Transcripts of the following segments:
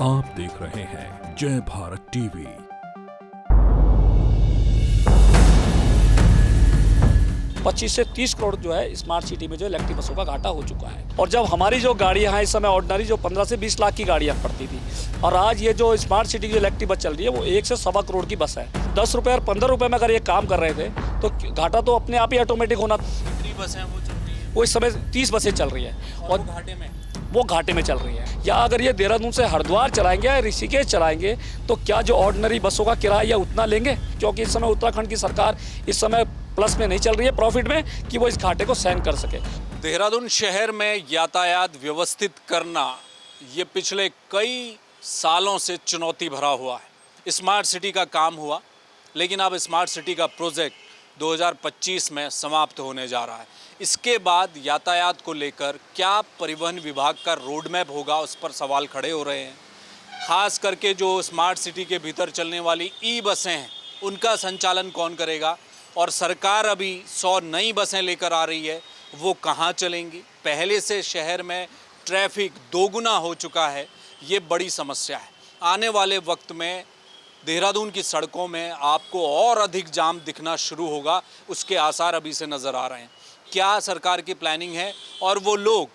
आप देख रहे हैं जय भारत टीवी। पच्चीस से 30 करोड़ जो है स्मार्ट सिटी में जो इलेक्ट्रिक बसों का घाटा हो चुका है। और जब हमारी जो गाड़ियां हैं इस समय ऑर्डिनरी जो 15 से 20 लाख की गाड़ियां पड़ती थी, और आज ये जो स्मार्ट सिटी की जो इलेक्ट्रिक बस चल रही है वो 1 से सवा करोड़ की बस है। 10 रुपये और 15 रुपये में अगर ये काम कर रहे थे तो घाटा तो अपने आप ही ऑटोमेटिक होना। कितनी बसें वो चल रही है? वो इस समय 30 बसें चल रही है और वो घाटे में चल रही है। या अगर ये देहरादून से हरिद्वार चलाएंगे या ऋषिकेश चलाएंगे तो क्या जो ऑर्डिनरी बसों का किराया उतना लेंगे? क्योंकि इस समय उत्तराखंड की सरकार इस समय प्लस में नहीं चल रही है, प्रॉफिट में, कि वो इस घाटे को सहन कर सके। देहरादून शहर में यातायात व्यवस्थित करना ये पिछले कई सालों से चुनौती भरा हुआ है। स्मार्ट सिटी का काम हुआ, लेकिन अब स्मार्ट सिटी का प्रोजेक्ट 2025 में समाप्त होने जा रहा है। इसके बाद यातायात को लेकर क्या परिवहन विभाग का रोड मैप होगा, उस पर सवाल खड़े हो रहे हैं। खास करके जो स्मार्ट सिटी के भीतर चलने वाली ई बसें हैं उनका संचालन कौन करेगा, और सरकार अभी 100 नई बसें लेकर आ रही है, वो कहाँ चलेंगी? पहले से शहर में ट्रैफिक दोगुना हो चुका है, ये बड़ी समस्या है। आने वाले वक्त में देहरादून की सड़कों में आपको और अधिक जाम दिखना शुरू होगा, उसके आसार अभी से नज़र आ रहे हैं। क्या सरकार की प्लानिंग है, और वो लोग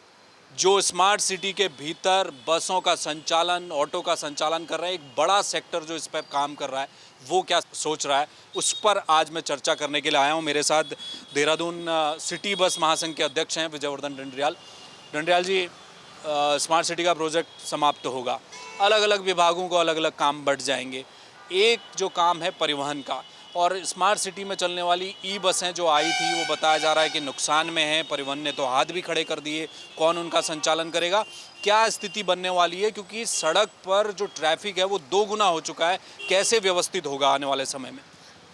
जो स्मार्ट सिटी के भीतर बसों का संचालन, ऑटो का संचालन कर रहे हैं, एक बड़ा सेक्टर जो इस पर काम कर रहा है, वो क्या सोच रहा है, उस पर आज मैं चर्चा करने के लिए आया हूँ। मेरे साथ देहरादून सिटी बस महासंघ के अध्यक्ष हैं विजयवर्धन डंडरियाल। डंडरियाल जी, स्मार्ट सिटी का प्रोजेक्ट समाप्त होगा, अलग अलग विभागों को अलग अलग काम बढ़ जाएंगे। एक जो काम है परिवहन का, और स्मार्ट सिटी में चलने वाली ई बसें जो आई थी वो बताया जा रहा है कि नुकसान में है, परिवहन ने तो हाथ भी खड़े कर दिए। कौन उनका संचालन करेगा, क्या स्थिति बनने वाली है? क्योंकि सड़क पर जो ट्रैफिक है वो दोगुना हो चुका है। कैसे व्यवस्थित होगा आने वाले समय में?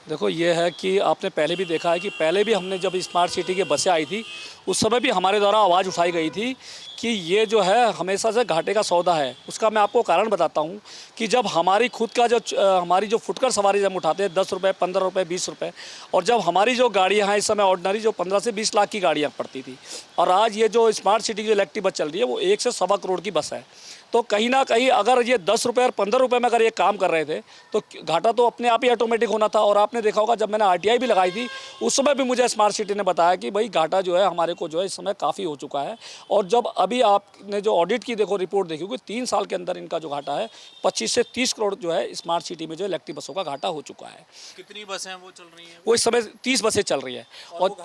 देखो, ये है कि आपने पहले भी देखा है कि पहले भी हमने जब स्मार्ट सिटी की बसें आई थी उस समय भी हमारे द्वारा आवाज़ उठाई गई थी कि ये जो है हमेशा से घाटे का सौदा है। उसका मैं आपको कारण बताता हूँ कि जब हमारी खुद का हमारी जो फुटकर सवारी जब उठाते हैं 10 रुपये, 15 रुपये, 20 रुपये, और जब हमारी जो गाड़ियाँ हैं इस समय ऑर्डिनरी जो 15 से 20 लाख की गाड़ियाँ पड़ती थी, और आज ये जो स्मार्ट सिटी की जो इलेक्ट्रिक बस चल रही है वो 1 से सवा करोड़ की बस है। तो कहीं ना कहीं अगर ये 10 रुपये और 15 रुपये में अगर ये काम कर रहे थे तो घाटा तो अपने आप ही ऑटोमेटिक होना था। और आपने देखा होगा जब मैंने आरटीआई भी लगाई थी उस समय भी मुझे स्मार्ट सिटी ने बताया कि भाई घाटा जो है हमारे को जो है इस समय काफ़ी हो चुका है। और जब अभी आपने जो ऑडिट की देखो रिपोर्ट देखी होगी, 3 साल के अंदर इनका जो घाटा है 25 से 30 करोड़ जो है स्मार्ट सिटी में जो इलेक्ट्रिक बसों का घाटा हो चुका है। कितनी बसें वो चल रही हैं? वो इस समय 30 बसें चल रही है और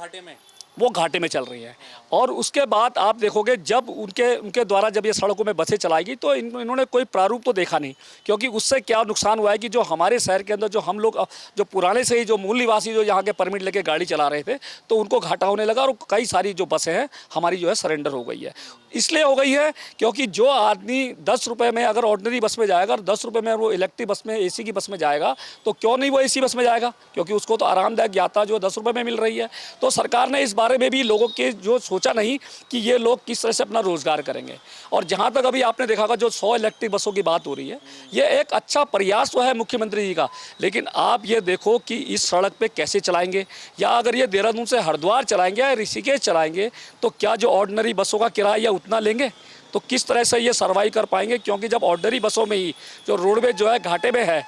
वो घाटे में चल रही है। और उसके बाद आप देखोगे जब उनके द्वारा जब ये सड़कों में बसें चलाएगी तो इन्होंने कोई प्रारूप तो देखा नहीं, क्योंकि उससे क्या नुकसान हुआ है कि जो हमारे शहर के अंदर जो हम लोग जो पुराने से ही जो मूल निवासी जो यहाँ के परमिट लेके गाड़ी चला रहे थे तो उनको घाटा होने लगा, और कई सारी जो बसें हैं हमारी जो है सरेंडर हो गई है। इसलिए हो गई है क्योंकि जो आदमी 10 रुपये में अगर ऑर्डिनरी बस में जाएगा और 10 रुपये में वो इलेक्ट्रिक बस में एसी की बस में जाएगा तो क्यों नहीं वो एसी बस में जाएगा, क्योंकि उसको तो आरामदायक यात्रा जो 10 रुपये में मिल रही है। तो सरकार ने इस बारे में भी लोगों के जो सोचा नहीं कि ये लोग किस तरह से अपना रोजगार करेंगे। और जहाँ तक अभी आपने देखा होगा जो 100 इलेक्ट्रिक बसों की बात हो रही है, ये एक अच्छा प्रयास तो है मुख्यमंत्री जी का, लेकिन आप ये देखो कि इस सड़क पे कैसे चलाएंगे। या अगर ये देहरादून से हरिद्वार चलाएंगे या ऋषिकेश चलाएंगे तो क्या जो ऑर्डिनरी बसों का किराया उतना लेंगे? तो किस तरह से ये सर्वाइव कर पाएंगे? क्योंकि जब ऑर्डिनरी बसों में ही जो रोडवेज जो है घाटे में है,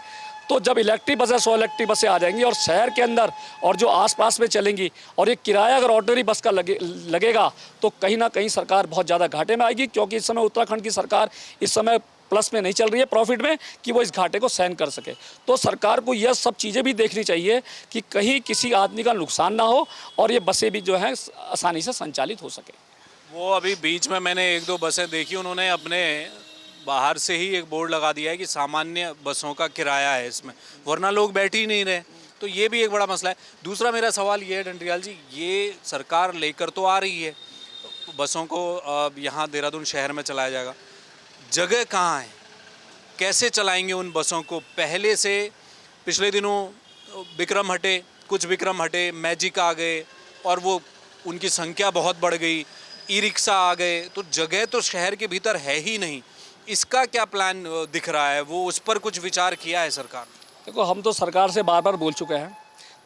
तो जब इलेक्ट्रिक बसें 100 इलेक्ट्रिक बसें आ जाएंगी और शहर के अंदर और जो आसपास में चलेंगी और ये किराया अगर ऑर्डिनरी बस का लगेगा तो कहीं ना कहीं सरकार बहुत ज़्यादा घाटे में आएगी। क्योंकि इस समय उत्तराखंड की सरकार इस समय प्लस में नहीं चल रही है, प्रॉफिट में, कि वो इस घाटे को सहन कर सके। तो सरकार को यह सब चीज़ें भी देखनी चाहिए कि कहीं किसी आदमी का नुकसान ना हो और ये बसें भी जो हैं आसानी से संचालित हो सके। वो अभी बीच में मैंने 1-2 बसें देखी, उन्होंने अपने बाहर से ही एक बोर्ड लगा दिया है कि सामान्य बसों का किराया है इसमें, वरना लोग बैठ ही नहीं रहे। तो ये भी एक बड़ा मसला है। दूसरा मेरा सवाल ये है डंडरियाल जी, ये सरकार लेकर तो आ रही है बसों को, यहाँ देहरादून शहर में चलाया जाएगा, जगह कहाँ है? कैसे चलाएंगे उन बसों को? पहले से पिछले दिनों विक्रम हटे, कुछ विक्रम हटे, मैजिक आ गए और वो उनकी संख्या बहुत बढ़ गई, ई रिक्शा आ गए, तो जगह तो शहर के भीतर है ही नहीं। इसका क्या प्लान दिख रहा है? वो उस पर कुछ विचार किया है सरकार? देखो, हम तो सरकार से बार बार बोल चुके हैं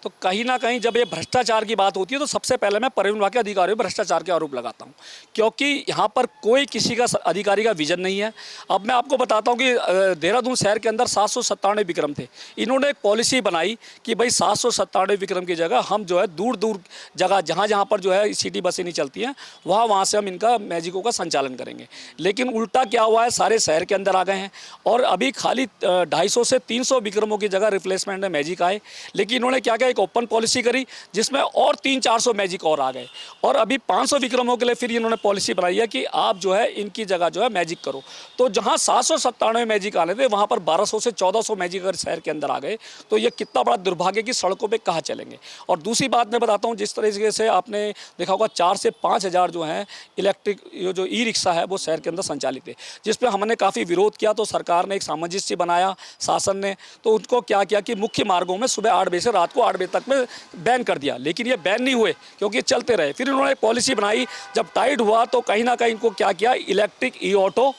तो कहीं ना कहीं जब ये भ्रष्टाचार की बात होती है तो सबसे पहले मैं परिवहन विभाग के अधिकारियों पर भ्रष्टाचार के आरोप लगाता हूँ, क्योंकि यहाँ पर कोई किसी का अधिकारी का विजन नहीं है। अब मैं आपको बताता हूँ कि देहरादून शहर के अंदर 797 विक्रम थे। इन्होंने एक पॉलिसी बनाई कि भाई 797 विक्रम की जगह हम जो है दूर दूर जगह जहाँ पर जो है सिटी बसें नहीं चलती हैं वहाँ से हम इनका मैजिकों का संचालन करेंगे। लेकिन उल्टा क्या हुआ है, सारे शहर के अंदर आ गए हैं और अभी खाली 250 से 300 विक्रमों की जगह रिप्लेसमेंट में मैजिक आए। लेकिन इन्होंने क्या किया, एक ओपन पॉलिसी करी जिसमें और 300-400 मैजिक और आ गए और अभी 500 विक्रमों के लिए फिर इन्होंने पॉलिसी बनाई है कि आप जो है इनकी जगह जो है मैजिक करो। तो जहां 797 मैजिक आने थे वहां पर 1200 से 1400 मैजिक अगर शहर के अंदर आ गए तो ये कितना बड़ा दुर्भाग्य की सड़कों पे कहाँ चलेंगे। और दूसरी बात मैं बताता हूँ, जिस तरीके से आपने देखा होगा 4 से 5 हज़ार जो हैं इलेक्ट्रिक जो ई रिक्शा है वो शहर के अंदर संचालित है, जिस पर हमने काफ़ी विरोध किया। तो सरकार ने एक सामंजस्य बनाया, शासन ने, तो उनको क्या किया कि मुख्य मार्गों में सुबह 8 बजे से रात को 8 बजे तक में बैन कर दिया। लेकिन ये बैन नहीं हुए क्योंकि चलते रहे। फिर उन्होंने पॉलिसी बनाई, जब टाइट हुआ तो कहीं ना कहीं इनको क्या किया, इलेक्ट्रिक ई ऑटो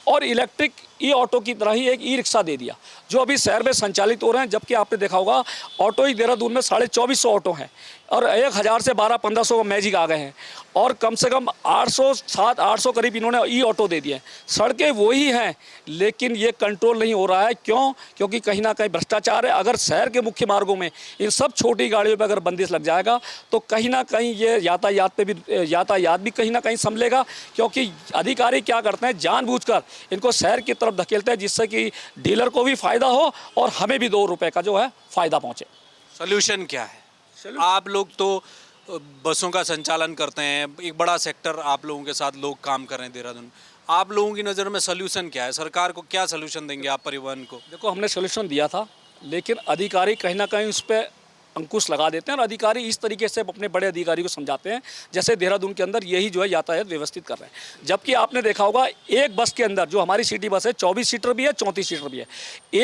और इलेक्ट्रिक ई ऑटो की तरह ही एक ई रिक्शा दे दिया जो अभी शहर में संचालित हो रहे हैं। जबकि आपने देखा होगा ऑटो ही देहरादून में 2450 ऑटो हैं और 1000 से 1200-1500 मैजिक आ गए हैं और कम से कम 800 करीब इन्होंने ई ऑटो दे दिए हैं। सड़कें वही हैं लेकिन ये कंट्रोल नहीं हो रहा है। क्यों? क्योंकि कहीं ना कहीं भ्रष्टाचार है। अगर शहर के मुख्य मार्गों में इन सब छोटी गाड़ियों पर अगर बंदिश लग जाएगा तो कहीं ना कहीं ये यातायात भी कहीं ना कहीं संभलेगा, क्योंकि अधिकारी क्या करते हैं, जानबूझकर इनको शहर की तरफ धकेलते हैं जिससे कि डीलर को भी फायदा हो और हमें भी 2 रुपये का जो है फायदा पहुँचे। सोल्यूशन क्या है? आप लोग तो बसों का संचालन करते हैं, एक बड़ा सेक्टर आप लोगों के साथ लोग काम कर रहे हैं देहरादून। आप लोगों की नज़र में सोल्यूशन क्या है? सरकार को क्या सोल्यूशन देंगे आप परिवहन को? देखो, हमने सोल्यूशन दिया था लेकिन अधिकारी कहीं ना कहीं उस पर अंकुश लगा देते हैं और अधिकारी इस तरीके से अपने बड़े अधिकारी को समझाते हैं जैसे देहरादून के अंदर यही जो है यातायात व्यवस्थित कर रहे हैं। जबकि आपने देखा होगा एक बस के अंदर जो हमारी सिटी बस है 24 सीटर भी है, 34 सीटर भी है।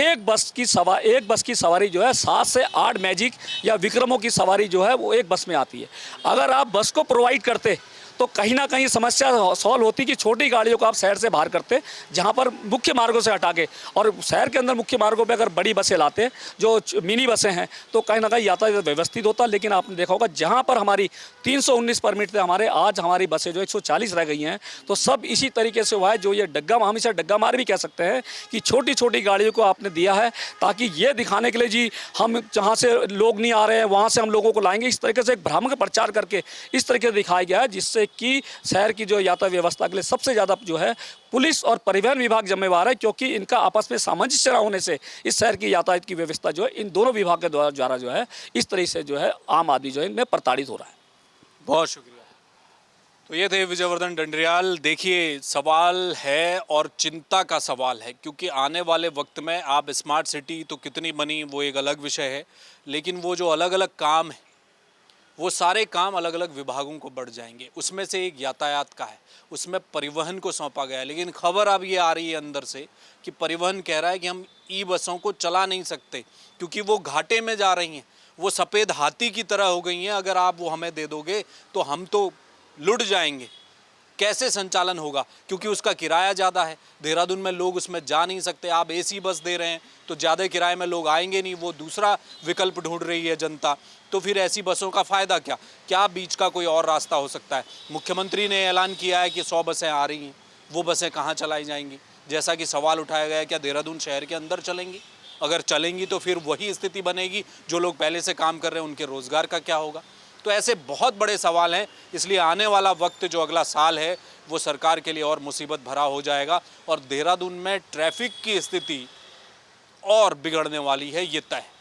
एक बस की सवारी जो है 7 से 8 मैजिक या विक्रमों की सवारी जो है वो एक बस में आती है। अगर आप बस को प्रोवाइड करते तो कहीं ना कहीं समस्या सॉल्व होती कि छोटी गाड़ियों को आप शहर से बाहर करते, जहां पर मुख्य मार्गों से हटा के, और शहर के अंदर मुख्य मार्गों पे अगर बड़ी बसें लाते जो मिनी बसें हैं तो कहीं ना कहीं यातायात व्यवस्थित होता। लेकिन आपने देखा होगा जहां पर हमारी 319 परमिट थे हमारे, आज हमारी बसें जो 140 रह गई हैं। तो सब इसी तरीके से हुआ है। जो ये हम इसे डग्गा मार भी कह सकते हैं कि छोटी छोटी गाड़ियों को आपने दिया है ताकि ये दिखाने के लिए जी हम जहाँ से लोग नहीं आ रहे हैं वहाँ से हम लोगों को लाएंगे। इस तरीके से एक भ्रम का प्रचार करके इस तरीके से दिखाया गया है जिससे कि शहर की जो यातायात व्यवस्था के लिए सबसे ज़्यादा जो है पुलिस और परिवहन विभाग जिम्मेवार है, क्योंकि इनका आपस में सामंजस्य न होने से इस शहर की यातायात की व्यवस्था जो है इन दोनों विभाग के द्वारा जो है इस तरीके से जो है आम आदमी जो है इनमें प्रताड़ित हो रहा है। बहुत शुक्रिया। तो ये थे विजयवर्धन डंडरियाल। देखिए, सवाल है और चिंता का सवाल है, क्योंकि आने वाले वक्त में आप स्मार्ट सिटी तो कितनी बनी वो एक अलग विषय है, लेकिन वो जो अलग अलग काम है वो सारे काम अलग अलग विभागों को बढ़ जाएंगे। उसमें से एक यातायात का है, उसमें परिवहन को सौंपा गया है। लेकिन खबर अब ये आ रही है अंदर से कि परिवहन कह रहा है कि हम ई बसों को चला नहीं सकते क्योंकि वो घाटे में जा रही हैं, वो सफ़ेद हाथी की तरह हो गई हैं। अगर आप वो हमें दे दोगे तो हम तो लुट जाएंगे। कैसे संचालन होगा? क्योंकि उसका किराया ज़्यादा है। देहरादून में लोग उसमें जा नहीं सकते। आप एसी बस दे रहे हैं तो ज़्यादा किराए में लोग आएंगे नहीं, वो दूसरा विकल्प ढूंढ रही है जनता। तो फिर ऐसी बसों का फ़ायदा क्या? क्या बीच का कोई और रास्ता हो सकता है? मुख्यमंत्री ने ऐलान किया है कि 100 बसें आ रही हैं, वो बसें कहाँ चलाई जाएंगी? जैसा कि सवाल उठाया गया है, क्या देहरादून शहर के अंदर चलेंगी? अगर चलेंगी तो फिर वही स्थिति बनेगी, जो लोग पहले से काम कर रहे हैं उनके रोज़गार का क्या होगा? तो ऐसे बहुत बड़े सवाल हैं। इसलिए आने वाला वक्त जो अगला साल है वो सरकार के लिए और मुसीबत भरा हो जाएगा और देहरादून में ट्रैफिक की स्थिति और बिगड़ने वाली है, ये तय है।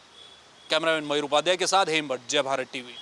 कैमरामैन मयूर उपाध्याय के साथ हेम भट्ट, जय भारत टीवी।